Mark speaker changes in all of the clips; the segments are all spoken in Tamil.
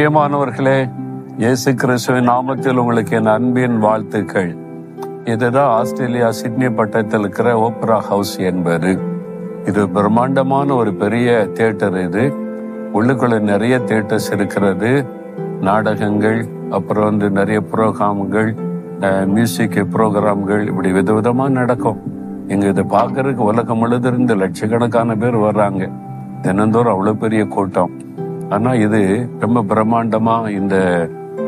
Speaker 1: பிரியமானவர்களே, இயேசு கிறிஸ்துவின் நாமத்தில் உங்களுக்கு என் அன்பின் வாழ்த்துக்கள். இதுதான் ஆஸ்திரேலியா சிட்னி பட்டணத்தில் இருக்கிற ஓப்ரா ஹவுஸ் என்பது. இது பிரம்மாண்டமான ஒரு பெரிய தியேட்டர். இது உள்ளுக்குள்ள நிறைய தியேட்டர்ஸ் இருக்கிறது. நாடகங்கள், அப்புறம் நிறைய ப்ரோக்ராம்கள், மியூசிக் ப்ரோக்ராம்கள் இப்படி விதவிதமா நடக்கும். இங்க இதை பார்க்கறதுக்கு உலகம் முழுதிருந்து லட்சக்கணக்கான பேர் வர்றாங்க. தினந்தோறும் அவ்வளவு பெரிய கூட்டம். ஆனா இது ரொம்ப பிரம்மாண்டமா இந்த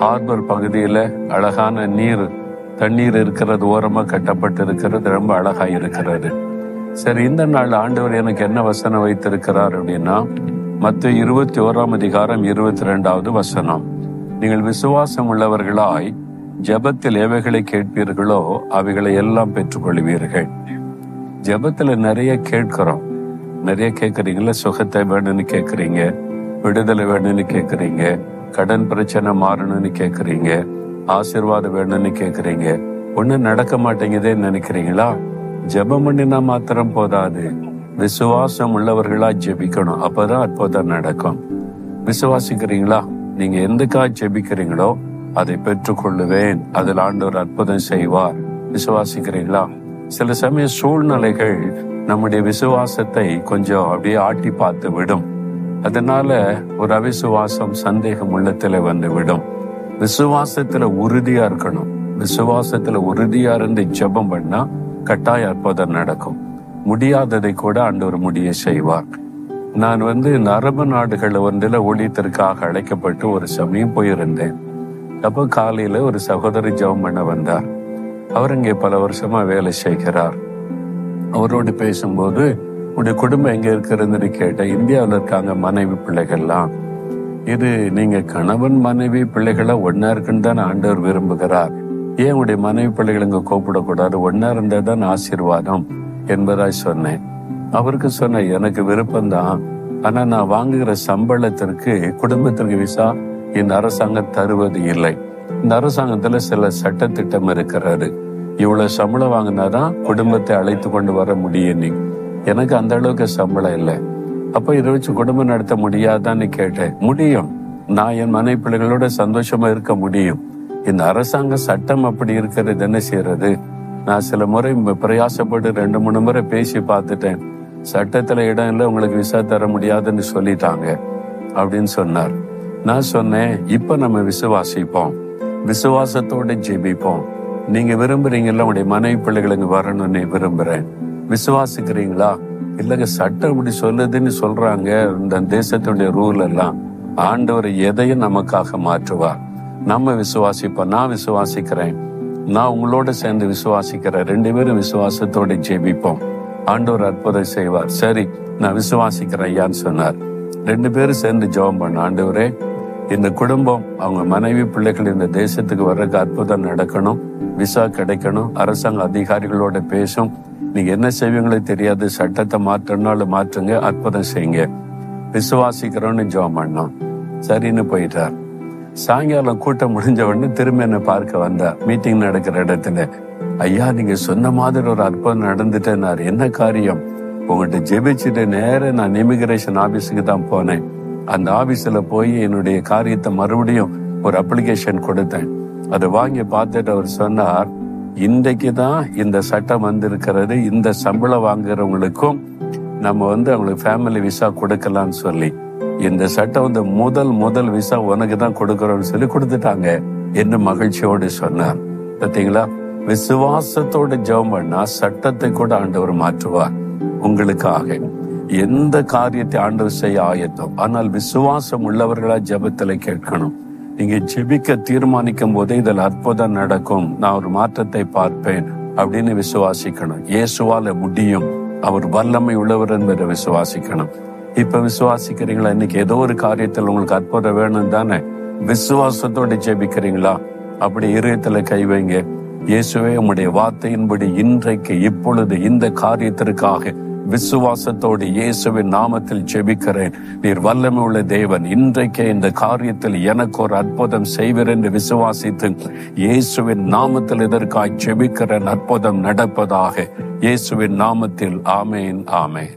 Speaker 1: ஹார்பர் பகுதியில அழகான தண்ணீர் இருக்கிறது, ஓரமா கட்டப்பட்டு இருக்கிறது, ரொம்ப அழகா இருக்கிறது. சரி, இந்த நாள் ஆண்டவர் எனக்கு என்ன வசனம் வைத்திருக்கிறார் அப்படின்னா, மத்தேயு 21:22 வசனம். நீங்கள் விசுவாசம் உள்ளவர்களாய் ஜெபத்தில் எவைகளை கேட்பீர்களோ அவைகளை எல்லாம் பெற்றுக்கொள்வீர்கள். ஜெபத்துல நிறைய கேட்கிறோம், நிறைய கேட்கறீங்களா? சுகத்தை வேணும்னு கேட்கறீங்க, விடுதலை வேணும்னு கேட்கறீங்க, கடன் பிரச்சனை மாறணும்னு கேட்கறீங்க, ஆசீர்வாதம் வேணும்னு கேட்கறீங்க. ஒன்னும் நடக்க மாட்டேங்குதேன்னு நினைக்கிறீங்களா? ஜெபம் பண்ணினா மாத்திரம் போதாது, விசுவாசம் உள்ளவர்களா ஜெபிக்கணும். அப்பதான் அற்புதம் நடக்கும். விசுவாசிக்கிறீங்களா? நீங்க எதுக்காக ஜெபிக்கிறீங்களோ அதை பெற்றுக்கொள்ளுவேன், அதில் ஆண்டவர் அற்புதம் செய்வார். விசுவாசிக்கிறீங்களா? சில சமய சூழ்நிலைகள் நம்முடைய விசுவாசத்தை கொஞ்சம் அப்படியே ஆட்டி பார்த்து விடும். அதனால ஒரு அவிசுவாசம், சந்தேகம் உள்ளத்துல வந்து விடும். விசுவாசத்துல உறுதியா இருக்கணும். விசுவாசத்துல உறுதியா இருந்து ஜெபம் பண்ணா கட்டாய அற்புதம் நடக்கும். முடியாததை கூட ஆண்டவர் முடிய செய்வார். நான் இந்த அரபு நாடுகள் ஊழியத்திற்காக அழைக்கப்பட்டு ஒரு சமயம் போயிருந்தேன். அப்போ காலையில ஒரு சகோதரி ஜெபம் பண்ண வந்தார். அவர் இங்கே பல வருஷமா வேலை செய்கிறார். அவரோடு பேசும்போது, உடைய குடும்பம் எங்க இருக்கிறதுன்னு கேட்டேன். இந்தியாவில் இருக்காங்க, மனைவி பிள்ளைகள்லாம். இது நீங்க கணவன் மனைவி பிள்ளைகளா ஒன்னா இருக்குன்னு தான் ஆண்டவர் விரும்புகிறார். ஏன் உடைய மனைவி பிள்ளைகள் இங்க கூப்பிடக்கூடாது? ஒன்னா இருந்தா தான் ஆசீர்வாதம் என்பதாய் சொன்னேன். அவருக்கு சொன்ன, எனக்கு விருப்பம்தான், ஆனா நான் வாங்குகிற சம்பளத்திற்கு குடும்பத்திற்கு விசா இந்த அரசாங்கம் தருவது இல்லை. இந்த அரசாங்கத்துல சில சட்டத்திட்டம் இருக்கிறது. இவ்வளவு சம்பளம் வாங்கினாதான் குடும்பத்தை அழைத்து கொண்டு வர முடியும். எனக்கு அந்த அளவுக்கு சம்பளம் இல்லை. அப்ப இதை வச்சு குடும்பம் நடத்த முடியாதான்னு கேட்டேன். முடியும், நான் என் மனைவி பிள்ளைகளோட சந்தோஷமா இருக்க முடியும். இந்த அரசாங்க சட்டம் அப்படி இருக்கிறது, என்ன செய்யறது? நான் சில முறை பிரயாசப்பட்டு 2-3 முறை பேசி பார்த்துட்டேன். சட்டத்துல இடம் இல்லை, உங்களுக்கு விசா தர முடியாதுன்னு சொல்லிட்டாங்க அப்படின்னு சொன்னார். நான் சொன்னேன், இப்ப நம்ம விசுவாசிப்போம், விசுவாசத்தோட ஜெபிப்போம். நீங்க விரும்புறீங்கல்ல உங்களுடைய மனைவி பிள்ளைகளுக்கு வரணும்னு விரும்புறேன், விசுவாசிக்கிறீங்களா? இல்லங்க, சட்டம் இப்படி சொல்லுதுன்னு சொல்றாங்க, இந்த தேசத்துடைய ரூல் எல்லாம். ஆண்டவர் எதையும் நமக்காக மாற்றுவார். நம்ம விசுவாசிப்போம். நான் விசுவாசிக்கிறேன், நான் உங்களோட சேர்ந்து விசுவாசிக்கிறேன். 2 பேரும் விசுவாசத்தோட ஜெபிப்போம், ஆண்டவர் அற்புதம் செய்வார். சரி, நான் விசுவாசிக்கிறேன் ஐயான்னு சொன்னார். 2 பேரும் சேர்ந்து ஜெபம் பண்ண, ஆண்டவரே இந்த குடும்பம், அவங்க மனைவி பிள்ளைகள் இந்த தேசத்துக்கு வர்றதுக்கு அற்புதம் நடக்கணும், விசா கிடைக்கணும், அரசாங்க அதிகாரிகளோட பேசும். நீங்க என்ன செய்வீங்களோ தெரியாது, சட்டத்தை மாற்றணும்னாலும் மாற்றுங்க, அற்புதம் செய்யுங்க, விசுவாசிக்கிறோன்னு ஜெபம் பண்ணோம். சரின்னு போயிட்டார். சாயங்காலம் கூட்டம் முடிஞ்ச உடனே திரும்ப என்ன பார்க்க வந்தார். மீட்டிங் நடக்கிற இடத்துல, ஐயா நீங்க சொன்ன மாதிரி ஒரு அற்புதம் நடந்துட்டேன்னாரு. என்ன காரியம்? உங்கள்கிட்ட ஜெபிச்சுட்டு நேரம் நான் இமிகிரேஷன் ஆபீஸுக்கு தான் போனேன். அந்த ஆபீஸ்ல போய் என்னுடைய காரியத்தை மறுபடியும் ஒரு அப்ளிகேஷன் கொடுத்தேன். அதை வாங்கி பார்த்துட்டு அவர் சொன்னார், இன்றைக்கு தான் இந்த சட்டம் வந்திருக்கிறது, இந்த சம்பளம் வாங்குறவங்களுக்கும் நம்ம அவங்களுக்கு ஃபேமிலி விசா கொடுக்கலாம்னு சொல்லி, இந்த சட்டம் முதல் விசா உனக்கு தான் கொடுக்கறோம்னு சொல்லி கொடுத்துட்டாங்க என்று மகிழ்ச்சியோடு சொன்னார். பார்த்தீங்களா? விசுவாசத்தோட ஜெபம் பண்ணா சட்டத்தை கூட ஆண்டவர் மாற்றுவார் உங்களுக்காக. எந்த காரியத்தை ஆண்டவர் செய்ய ஆயத்தம். ஆனால் விசுவாசம் உள்ளவர்களா ஜெபத்துல கேட்கணும். நீங்க ஜெபிக்க தீர்மானிக்கும் போதே இதில் அற்புதம் நடக்கும், நான் ஒரு மாற்றத்தை பார்ப்பேன் அப்படின்னு விசுவாசிக்கணும். இயேசுவால முடியும், அவர் வல்லமை உள்ளவர் என்பதை விசுவாசிக்கணும். இப்ப விசுவாசிக்கிறீங்களா? இன்னைக்கு ஏதோ ஒரு காரியத்தில் உங்களுக்கு அற்புதம் வேணும் தானே? விசுவாசத்தோட ஜெபிக்கிறீங்களா? அப்படி இதயத்துல கை வைங்க. இயேசுவே, உம்முடைய வார்த்தையின்படி இன்றைக்கு இப்பொழுது இந்த காரியத்திற்காக விசுவாசத்தோடு இயேசுவின் நாமத்தில் ஜெபிக்கிறேன். நீர் வல்லமை உள்ள தேவன், இன்றைக்கே இந்த காரியத்தில் எனக்கு ஒரு அற்புதம் செய்வீர் என்று விசுவாசித்து இயேசுவின் நாமத்தில் இதற்காக ஜெபிக்கிறேன். அற்புதம் நடப்பதாக இயேசுவின் நாமத்தில். ஆமேன், ஆமேன்.